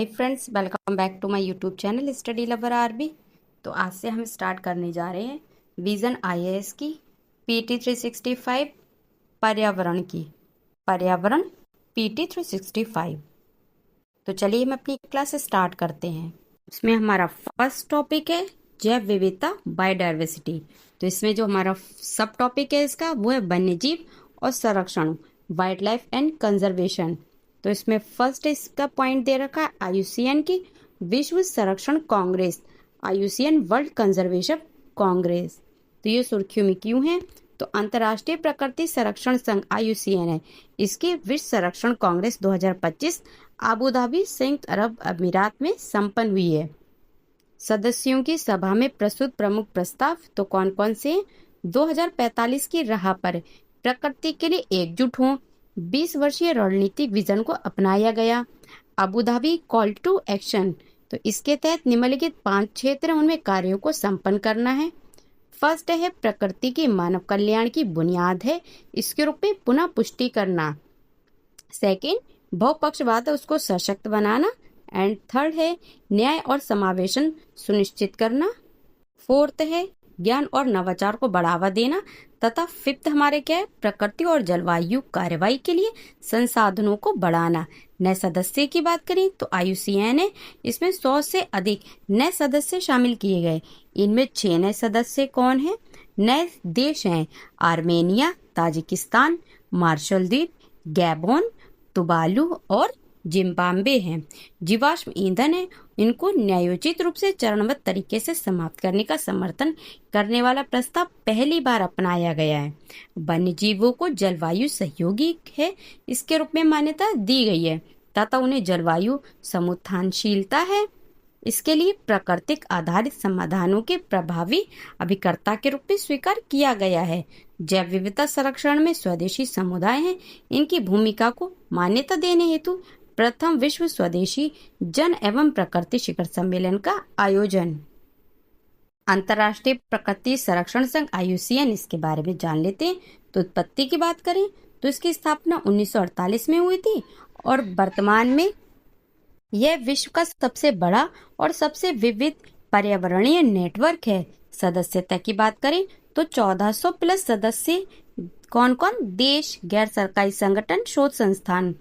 Hi friends, welcome back to my YouTube channel study lover RB. तो आज से हम स्टार्ट करने जा रहे हैं विजन आईएएस की पीटी 365 पर्यावरण पीटी 365। तो चलिए हम अपनी क्लास स्टार्ट करते हैं। इसमें हमारा फर्स्ट टॉपिक है जैव विविधता बायोडाइवर्सिटी। तो इसमें जो हमारा सब टॉपिक है इसका वो है वन्य जीव और संरक्षण, वाइल्ड लाइफ एंड कंजर्वेशन। तो इसमें फर्स्ट इसका पॉइंट दे रखा है आईयूसीएन की विश्व संरक्षण Congress, IUCN world conservation Congress. तो ये सुर्खियों में क्यों है? तो अंतर्राष्ट्रीय प्रकृति संरक्षण संघ आईयूसीएन है, इसकी विश्व संरक्षण कांग्रेस 2025 आबू धाबी संयुक्त अरब अमीरात में संपन्न हुई है। सदस्यों की सभा में प्रस्तुत प्रमुख प्रस्ताव तो कौन कौन से हैं? 2045 की राह पर प्रकृति के लिए एकजुट हों, 20 वर्षीय रणनीतिक विजन को अपनाया गया। Abu Dhabi call to action, तो इसके तहत निम्नलिखित 5 क्षेत्र उनमें कार्यों को संपन्न करना है। फर्स्ट है प्रकृति की मानव कल्याण की बुनियाद है, इसके रूप में पुनः पुष्टि करना। सेकंड, बहुपक्षवाद उसको सशक्त बनाना। एंड थर्ड है न्याय और समावेशन सुनिश्चित करना। फोर्थ है ज्ञान और नवाचार को बढ़ावा देना। तथा फिफ्थ हमारे क्या है? प्रकृति और जलवायु कार्रवाई के लिए संसाधनों को बढ़ाना। नए सदस्य की बात करें तो आईयूसीएन है, इसमें 100 से अधिक नए सदस्य शामिल किए गए। इनमें 6 नए सदस्य कौन है? नए देश हैं आर्मेनिया, ताजिकिस्तान, मार्शल द्वीप, गैबोन, तुवालू और जिम्बाब्वे हैं। जीवाश्म ईंधन है, इनको न्यायोचित रूप से चरणबद्ध तरीके से समाप्त करने का समर्थन करने वाला प्रस्ताव पहली बार अपनाया गया है। वन्य जीवों को जलवायु सहयोगी है, इसके रूप में मान्यता दी गई है तथा उन्हें जलवायु समुत्थानशीलता है, इसके लिए प्राकृतिक आधारित समाधानों के प्रभावी अभिकर्ता के रूप में स्वीकार किया गया है। जैव विविधता संरक्षण में स्वदेशी समुदाय हैं, इनकी भूमिका को मान्यता देने हेतु प्रथम विश्व स्वदेशी जन एवं प्रकृति शिखर सम्मेलन का आयोजन। अंतर्राष्ट्रीय प्रकृति संरक्षण संघ आईयूसीएन, इसके बारे में जान लेते हैं। तो उत्पत्ति की बात करें तो इसकी स्थापना 1948 में हुई थी और वर्तमान में यह विश्व का सबसे बड़ा और सबसे विविध पर्यावरणीय नेटवर्क है। सदस्यता की बात करें तो 1400 प्लस सदस्य कौन कौन? देश, गैर सरकारी संगठन, शोध संस्थान,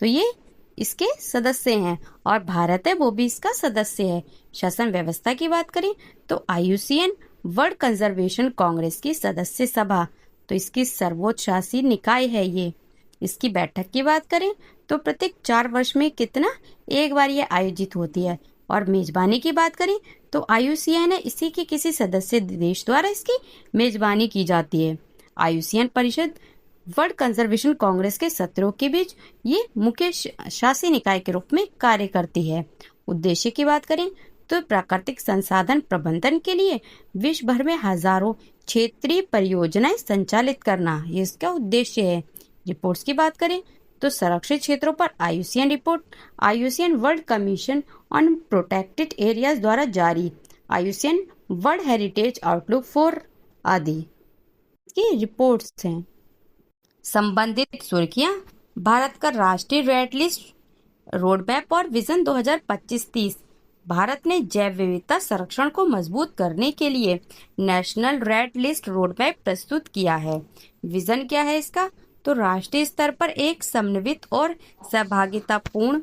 तो ये इसके सदस्य हैं और भारत है वो भी इसका सदस्य है। शासन व्यवस्था की बात करें तो आईयूसीएन वर्ल्ड कंजर्वेशन कांग्रेस की सदस्य सभा, तो इसकी सर्वोच्च शासी निकाय है ये। इसकी बैठक की बात करें तो प्रत्येक 4 वर्ष में कितना? एक बार ये आयोजित होती है। और मेजबानी की बात करें तो आईयूसीएन है, इसी के किसी सदस्य देश द्वारा इसकी मेजबानी की जाती है। आईयूसीएन परिषद वर्ल्ड कंजर्वेशन कांग्रेस के सत्रों के बीच ये मुख्य शासी निकाय के रूप में कार्य करती है। उद्देश्य की बात करें तो प्राकृतिक संसाधन प्रबंधन के लिए विश्व भर में हजारों क्षेत्रीय परियोजनाएं संचालित करना, ये इसका उद्देश्य है। रिपोर्ट्स की बात करें तो संरक्षित क्षेत्रों पर IUCN report IUCN world commission on protected areas द्वारा जारी, IUCN world heritage outlook for आदि की रिपोर्ट्स हैं। संबंधित सुर्खियां: भारत का राष्ट्रीय रेड लिस्ट रोड मैप और विजन 2025-30। भारत ने जैव विविधता संरक्षण को मजबूत करने के लिए national red list road map प्रस्तुत किया है। विजन क्या है इसका? तो राष्ट्रीय स्तर पर एक समन्वित और सहभागितापूर्ण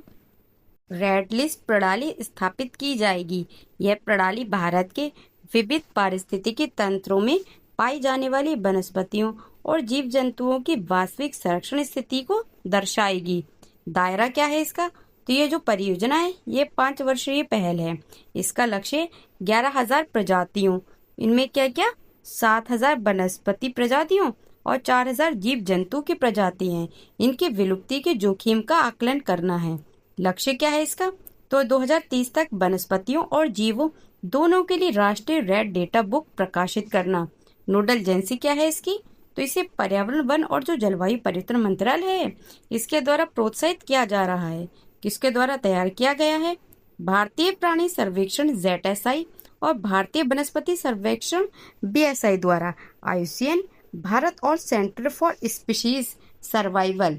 रेड लिस्ट प्रणाली स्थापित की जाएगी। यह प्रणाली भारत के विविध पारिस्थितिकी तंत्रों में पाई जाने वाली वनस्पतियों और जीव जंतुओं की वास्तविक संरक्षण स्थिति को दर्शाएगी। दायरा क्या है इसका? तो ये जो परियोजना है ये 5 वर्षीय पहल है। इसका लक्ष्य 11,000 प्रजातियों, इनमें क्या क्या? 7,000 वनस्पति प्रजातियों और 4,000 जीव जंतु की प्रजाति हैं, इनकी विलुप्ति के जोखिम का आकलन करना है। लक्ष्य क्या है इसका? तो 2030 तक वनस्पतियों और जीवों दोनों के लिए राष्ट्रीय रेड डेटा बुक प्रकाशित करना। नोडल एजेंसी क्या है इसकी? तो इसे पर्यावरण, वन और जो जलवायु परिवर्तन मंत्रालय है इसके द्वारा प्रोत्साहित किया जा रहा है। किसके द्वारा तैयार किया गया है? भारतीय प्राणी सर्वेक्षण ZSI और भारतीय वनस्पति सर्वेक्षण BSI द्वारा आईयूसीएन भारत और सेंटर फॉर स्पीशीज सर्वाइवल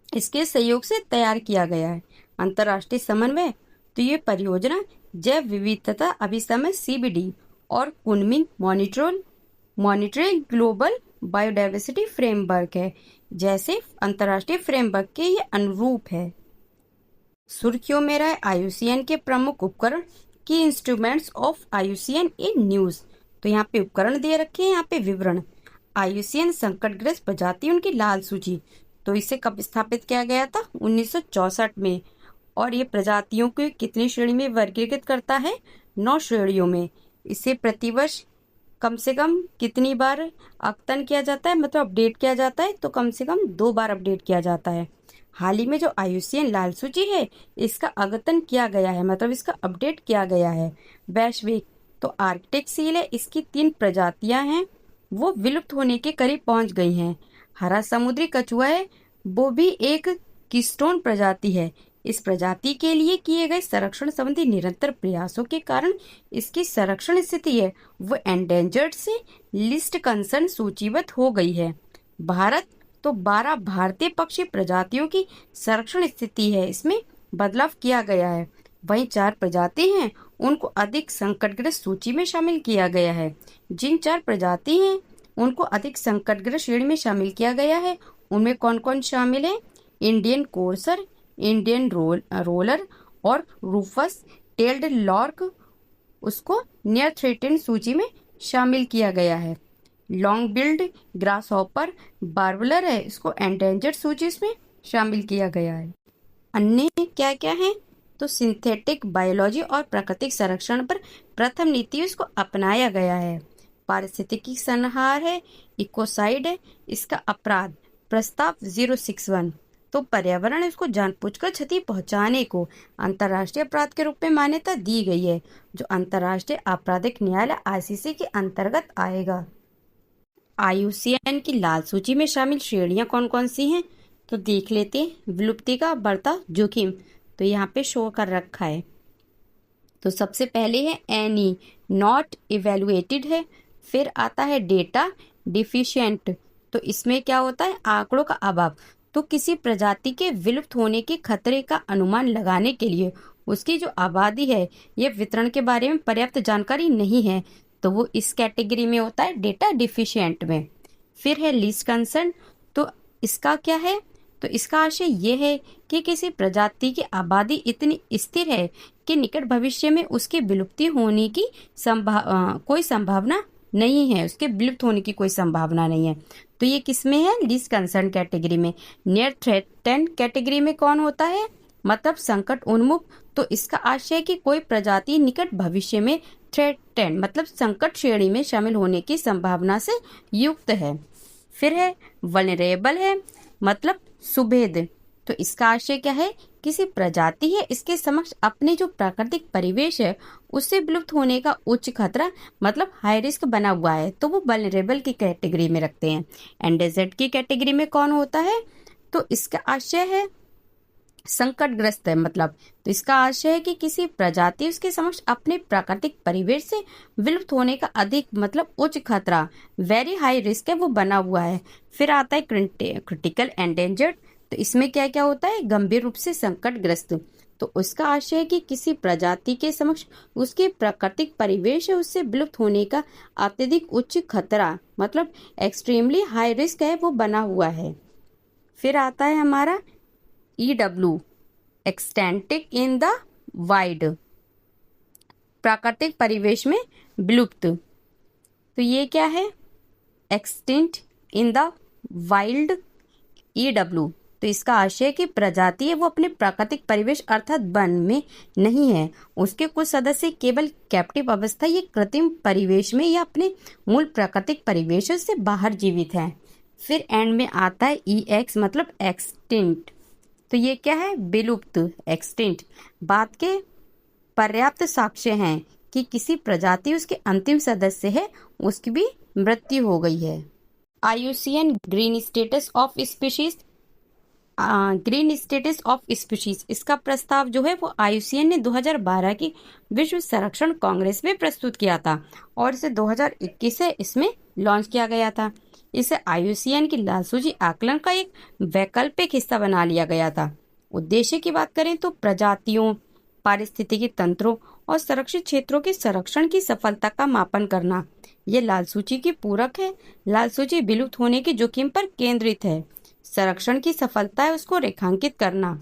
इसके सहयोग से तैयार किया गया है। अंतर्राष्ट्रीय समन्वय तो ये परियोजना जैव विविधता अभिसमय CBD और Kunming monitoring global biodiversity framework है, जैसे अंतर्राष्ट्रीय फ्रेमवर्क के ये अनुरूप है। सुर्खियों में रहे IUCN के प्रमुख उपकरण की instruments of IUCN in news. तो यहाँ पे उपकरण दे रखे हैं, यहाँ पे विवरण। IUCN संकटग्रस्त प्रजाति उनकी लाल सूची। तो इसे कब स्थापित किया गया था? 1964 में। और ये प्रजातियों को कितनी श्रेणी में वर्गीकृत करता है? 9 श्रेणियों में। इसे प्रतिवर्ष कम से कम कितनी बार अद्यतन किया जाता है, मतलब अपडेट किया जाता है? तो कम से कम 2 बार अपडेट किया जाता है। हाल ही में जो IUCN लाल सूची है, इसका अद्यतन किया गया है, मतलब इसका अपडेट किया गया है। वैश्विक तो आर्कटिक सील है, इसकी 3 प्रजातियां हैं, वो विलुप्त होने के करीब पहुंच गई हैं। हरा समुद्री कछुआ है, वो भी एक कीस्टोन प्रजाति है। इस प्रजाति के लिए किए गए संरक्षण संबंधी निरंतर प्रयासों के कारण इसकी संरक्षण स्थिति है वो एंडेंजर्ड से लिस्ट कंसर्न सूचीबद्ध हो गई है। भारत तो 12 भारतीय पक्षी प्रजातियों की संरक्षण स्थिति है, इसमें बदलाव किया गया है। वहीं 4 प्रजाति हैं, उनको अधिक संकटग्रस्त सूची में शामिल किया गया है। जिन 4 प्रजाति हैं उनको अधिक संकटग्रस्त श्रेणी में शामिल किया गया है, उनमें कौन कौन शामिल है? इंडियन कोर्सर, इंडियन रोलर और रूफस टेल्ड लॉर्क, उसको नियर थ्रेटेंड सूची में शामिल किया गया है। लॉन्ग बिल्ड ग्रास हॉपर बार्बलर है, इसको एंडेंजर्ड सूची में शामिल किया गया है। अन्य क्या क्या है? तो सिंथेटिक बायोलॉजी और प्राकृतिक संरक्षण पर प्रथम नीति इसको अपनाया गया है। पारिस्थितिकी संहार है, इकोसाइड है, इसका अपराध प्रस्ताव 061। तो पर्यावरण इसको जानबूझकर क्षति पहुंचाने को अंतर्राष्ट्रीय अपराध के रूप में मान्यता दी गई है, जो अंतर्राष्ट्रीय आपराधिक न्यायालय ICC के अंतर्गत आएगा। IUCN की लाल सूची में शामिल श्रेणियां कौन कौन सी हैं? तो देख लेते हैं। विलुप्ति का बढ़ता जोखिम, तो यहाँ पे शो कर रखा है। तो सबसे पहले है एनी नॉट इवेलुएटेड है। फिर आता है डेटा डिफिशिएंट, तो इसमें क्या होता है? आंकड़ों का अभाव। तो किसी प्रजाति के विलुप्त होने के खतरे का अनुमान लगाने के लिए उसकी जो आबादी है, ये वितरण के बारे में पर्याप्त जानकारी नहीं है, तो वो इस कैटेगरी में होता है, डेटा डिफिशिएंट में। फिर है लीस्ट कंसर्न, तो इसका क्या है? तो इसका आशय ये है कि किसी प्रजाति की आबादी इतनी स्थिर है कि निकट भविष्य में उसकी विलुप्ति होने की कोई संभावना नहीं है, उसके विलुप्त होने की कोई संभावना नहीं है। तो ये किसमें है? लीस्ट कंसर्न कैटेगरी में। नियर थ्रेटेंड कैटेगरी में कौन होता है? मतलब संकट उन्मुख। तो इसका आशय है कि कोई प्रजाति निकट भविष्य में थ्रेटेंड मतलब संकट श्रेणी में शामिल होने की संभावना से युक्त है। फिर है वल्नरेबल है, मतलब सुभेद। तो इसका आशय क्या है? किसी प्रजाति है, इसके समक्ष अपने जो प्राकृतिक परिवेश है उससे विलुप्त होने का उच्च खतरा मतलब हाई रिस्क बना हुआ है, तो वो वल्नरेबल की कैटेगरी में रखते हैं। एंडेंजर्ड की कैटेगरी में कौन होता है? तो इसका आशय है संकटग्रस्त है, मतलब तो इसका आशय है कि किसी प्रजाति उसके समक्ष अपने प्राकृतिक परिवेश से विलुप्त होने का अधिक मतलब उच्च खतरा वेरी हाई रिस्क है, वो बना हुआ है। फिर आता है क्रिटिकल एंडेंजर्ड, तो इसमें क्या क्या होता है? गंभीर रूप से संकटग्रस्त। तो उसका आशय है कि किसी प्रजाति के समक्ष उसके प्राकृतिक परिवेश है उससे विलुप्त होने का अत्यधिक उच्च खतरा मतलब एक्सट्रीमली हाई रिस्क है, वो बना हुआ है। फिर आता है हमारा EW एक्सटेंटिक इन द वाइड, प्राकृतिक परिवेश में विलुप्त। तो ये क्या है? Extinct in the wild EW। तो इसका आशय कि प्रजाति है वो अपने प्राकृतिक परिवेश अर्थात वन में नहीं है, उसके कुछ सदस्य केवल कैप्टिव अवस्था या कृत्रिम परिवेश में या अपने मूल प्राकृतिक परिवेश से बाहर जीवित है। फिर एंड में आता है EX मतलब एक्सटिंक्ट। तो ये क्या है? विलुप्त, एक्सटिंक्ट। बात के पर्याप्त साक्ष्य हैं कि किसी प्रजाति उसके अंतिम सदस्य है उसकी भी मृत्यु हो गई है। IUCN green status of species, green status of species, इसका प्रस्ताव जो है वो IUCN ने 2012 की विश्व संरक्षण कांग्रेस में प्रस्तुत किया था और इसे 2021 से इसमें लॉन्च किया गया था। इसे IUCN की लाल सूची आकलन का एक वैकल्पिक हिस्सा बना लिया गया था। उद्देश्य की बात करें तो प्रजातियों पारिस्थितिकी तंत्रों और संरक्षित क्षेत्रों के संरक्षण की सफलता का मापन करना। ये लाल सूची की पूरक है। लाल सूची विलुप्त होने के जोखिम पर केंद्रित है। संरक्षण की सफलता है उसको रेखांकित करना।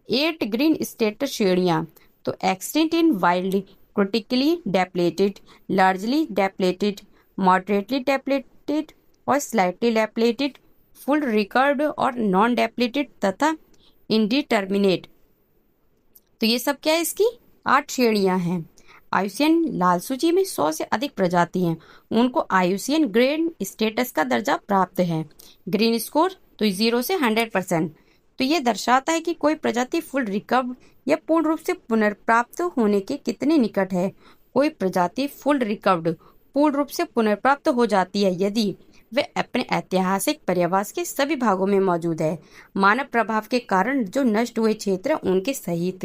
8 ग्रीन स्टेटस श्रेणियां। तो extinct in wild, critically depleted, largely depleted, moderately depleted और स्लाइटली डेप्लेटेड, फुल रिकॉर्ड और नॉन डेप्लेटेड तथा इंडिटर्मिनेट। तो ये सब क्या है, इसकी 8 श्रेणियां हैं। आयुसीएन लाल सूची में 100 से अधिक प्रजाति हैं। उनको आयुसीएन ग्रीन स्टेटस का दर्जा प्राप्त है। ग्रीन स्कोर तो 0 से 100%। तो ये दर्शाता है कि कोई प्रजाति फुल रिकवर या पूर्ण रूप से पुनर्प्राप्त होने के कितने निकट है। कोई प्रजाति फुल रिकवर्ड पूर्ण रूप से पुनर्प्राप्त हो जाती है यदि वे अपने ऐतिहासिक पर्यावास के सभी भागों में मौजूद है, मानव प्रभाव के कारण जो नष्ट हुए क्षेत्र उनके सहित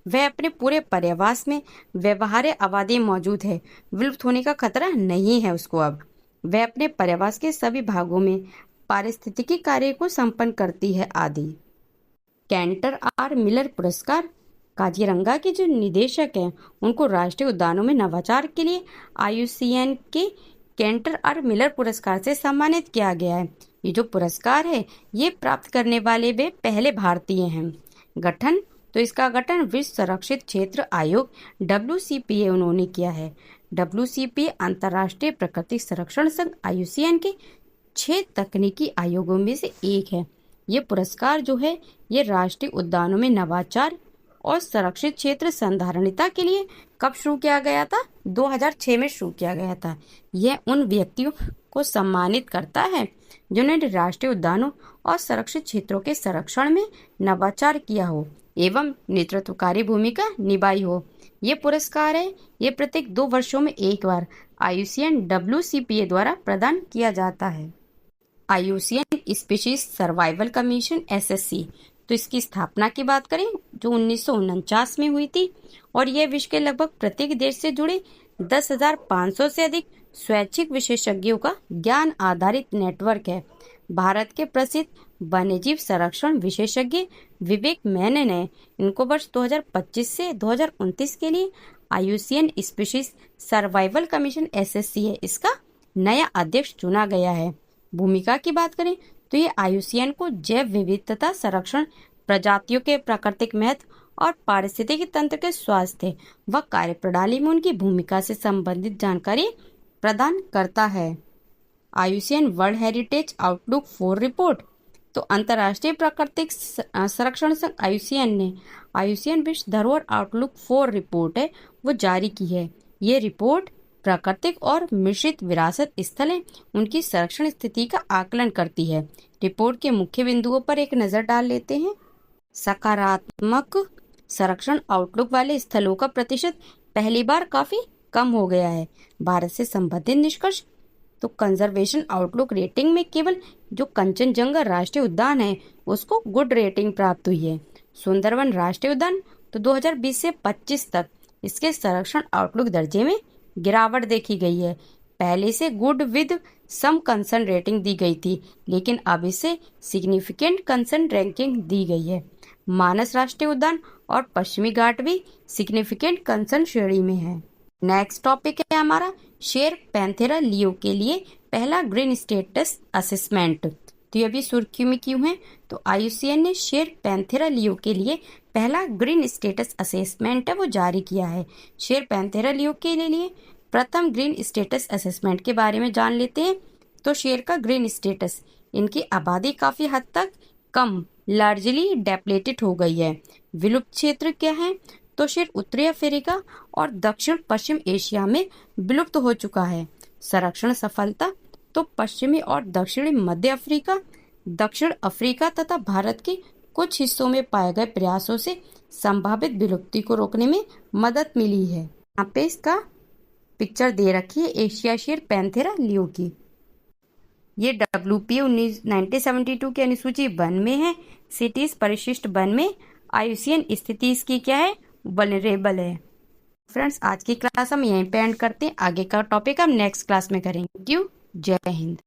वह अपने पूरे पर्यावास में व्यवहार्य आबादी मौजूद है। विलुप्त होने का खतरा नहीं है उसको। अब वह अपने पर्यावास के सभी भागों में पारिस्थितिकी कार्य को संपन्न करती है आदि। कैंटर आर मिलर पुरस्कार। काजीरंगा के जो निदेशक हैं उनको राष्ट्रीय उद्यानों में नवाचार के लिए आयुसीएन के कैंटर आर मिलर पुरस्कार से सम्मानित किया गया है। ये जो पुरस्कार है ये प्राप्त करने वाले वे पहले भारतीय हैं। गठन तो इसका गठन विश्व संरक्षित क्षेत्र आयोग WCPA उन्होंने किया है। WCPA अंतर्राष्ट्रीय प्राकृतिक संरक्षण संघ आयुसीएन के 6 तकनीकी आयोगों में से एक है। ये पुरस्कार जो है ये राष्ट्रीय उद्यानों में नवाचार और संरक्षित क्षेत्र संधारणीयता के लिए कब शुरू किया गया था? 2006 में शुरू किया गया था। यह उन व्यक्तियों को सम्मानित करता है जिन्होंने राष्ट्रीय उद्यानों और संरक्षित क्षेत्रों के संरक्षण में नवाचार किया हो एवं नेतृत्वकारी भूमिका निभाई हो। ये पुरस्कार है ये प्रत्येक 2 वर्षों में एक बार आयुसीएन WCPA द्वारा प्रदान किया जाता है। IUCN species survival commission SSC। तो इसकी स्थापना की बात करें जो 1949 में हुई थी और यह विश्व के लगभग प्रत्येक देश से जुड़े 10,500 से अधिक स्वैच्छिक विशेषज्ञों का ज्ञान आधारित नेटवर्क है। भारत के प्रसिद्ध वन्यजीव संरक्षण विशेषज्ञ विवेक मेनन ने इनको वर्ष 2025 से 2029 के लिए IUCN species survival commission SSC है इसका नया अध्यक्ष चुना गया है। भूमिका की बात करें तो ये आयुसीएन को जैव विविधता संरक्षण, प्रजातियों के प्राकृतिक महत्व और पारिस्थितिकी तंत्र के स्वास्थ्य व कार्यप्रणाली में उनकी भूमिका से संबंधित जानकारी प्रदान करता है। IUCN world heritage outlook 4 report. तो अंतर्राष्ट्रीय प्राकृतिक संरक्षण संघ आयुसीएन ने आयुसीएन विश्व धरोहर आउटलुक 4 रिपोर्ट है वो जारी की है। ये रिपोर्ट प्राकृतिक और मिश्रित विरासत स्थलें उनकी संरक्षण स्थिति का आकलन करती है। रिपोर्ट के मुख्य बिंदुओं पर एक नजर डाल लेते हैं। सकारात्मक संरक्षण आउटलुक वाले स्थलों का प्रतिशत पहली बार काफी कम हो गया है। भारत से संबंधित निष्कर्ष तो कंजर्वेशन आउटलुक रेटिंग में केवल जो कंचनजंगा राष्ट्रीय उद्यान है उसको गुड रेटिंग प्राप्त हुई है। सुंदरवन राष्ट्रीय उद्यान तो 2020 से 25 तक इसके संरक्षण आउटलुक दर्जे में गिरावट देखी गई है। पहले से good with some concern rating दी गई थी लेकिन अब इसे सिग्निफिकेंट कंसर्न रैंकिंग दी गई है। मानस राष्ट्रीय उद्यान और पश्चिमी घाट भी सिग्निफिकेंट कंसर्न श्रेणी में है। नेक्स्ट टॉपिक है हमारा शेर पैंथेरा लियो के लिए पहला ग्रीन स्टेटस असेसमेंट। तो ये अभी सुर्खी में क्यों है? तो आयुसीएन ने शेर पैंथेरा लियो के लिए पहला ग्रीन स्टेटस असेसमेंट है वो जारी किया है। शेर पैंथेरा लियो के लिए प्रथम ग्रीन स्टेटस असेसमेंट के बारे में जान लेते हैं। तो शेर का ग्रीन स्टेटस, इनकी आबादी काफी हद तक कम लार्जली डेप्लेटेड हो गई है। विलुप्त क्षेत्र क्या है? तो शेर उत्तरी अफ्रीका और दक्षिण पश्चिम एशिया में विलुप्त हो चुका है। संरक्षण सफलता तो पश्चिमी और दक्षिणी मध्य अफ्रीका, दक्षिण अफ्रीका तथा भारत के कुछ हिस्सों में पाए गए प्रयासों से संभावित विलुप्ति को रोकने में मदद मिली है। यहाँ पे इसका पिक्चर दे रखी है एशिया शेर पैंथेरा लियो की। ये WPA 1972 की अनुसूची 1 में है। सिटीज परिशिष्ट 1 में आयुसीएन स्थिति इसकी क्या है? वल्नरेबल है। फ्रेंड्स आज की क्लास हम यहीं पे एंड करते हैं। आगे का टॉपिक हम नेक्स्ट क्लास में करेंगे। Thank you. जय हिंद।